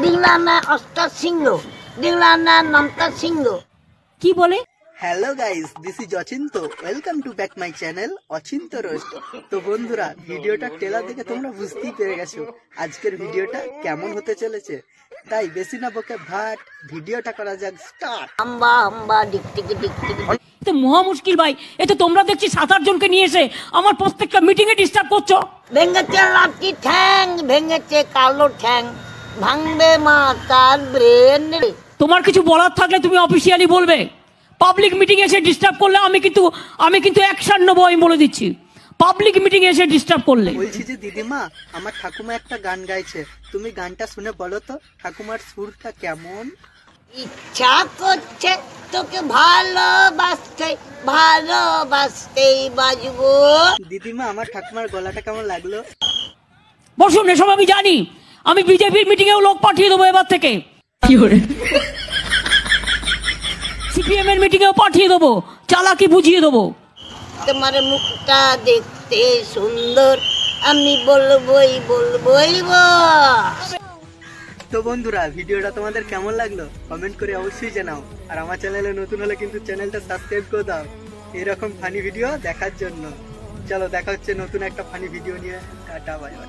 দিলানা austere সিংহ, দিলানা নমতা সিংহ। কি বলে? Hello guys, this is Achinta. Welcome to back my channel Achinta roast. তো বন্ধুরা, ভিডিওটা ট্রেলার দেখে তোমরা বুঝতেই পেরে গেছো আজকের ভিডিওটা কেমন হতে চলেছে। তাই বেশি না বকে ভাট, ভিডিওটা করা যাক স্টার্ট। হাম্বা হাম্বা ডিকটিকি ডিকটিকি। তো মহা মুশকিল ভাই, এ তো তোমরা দেখছি 7-8 জনকে নিয়ে এসে আমার প্রত্যেকটা মিটিং এ ডিস্টার্ব করছো। ভেঙেছে লাঠি ঠ্যাং, ভেঙেছে কালো ঠ্যাং, ভাঙবে মাথার ব্রেন। তোমার কিছু বলার থাকলে তুমি অফিসিয়ালি বলবে। পাবলিক মিটিং এসে ডিস্টার্ব করলে আমি কিন্তু অ্যাকশন নেবো, আমি বলে দিচ্ছি। পাবলিক মিটিং এসে ডিস্টার্ব করলে। বলছি যে দিদিমা, আমার ঠাকুমা একটা গান গাইছে, তুমি গানটা শুনে বলো তো ঠাকুমার সুরটা কেমন। ইচ্ছা করছে তোকে ভালোবাসতে, ভালোবাসতেই বাজবো। দিদিমা, আমার ঠাকুমার গলাটা কেমন লাগলো? বসুন, এসব আমি জানি। আমি বিজেপির মিটিং এও লোক পাঠিয়ে দেবো এবার থেকে। সিপিএম এর মিটিং এও পাঠিয়ে দেবো, চালাকি বুঝিয়ে দেবো। তোমার মুখটা দেখতে সুন্দর, আমি বলবোই বলবোই তো বন্ধুরা, ভিডিওটা তোমাদের কেমন লাগলো কমেন্ট করে অবশ্যই জানাও। আর আমার চ্যানেলে নতুন হলে কিন্তু চ্যানেলটা সাবস্ক্রাইব করে দাও এরকম ফানি ভিডিও দেখার জন্য। চলো, দেখা হচ্ছে নতুন একটা ফানি ভিডিও নিয়ে। Tata, bye bye.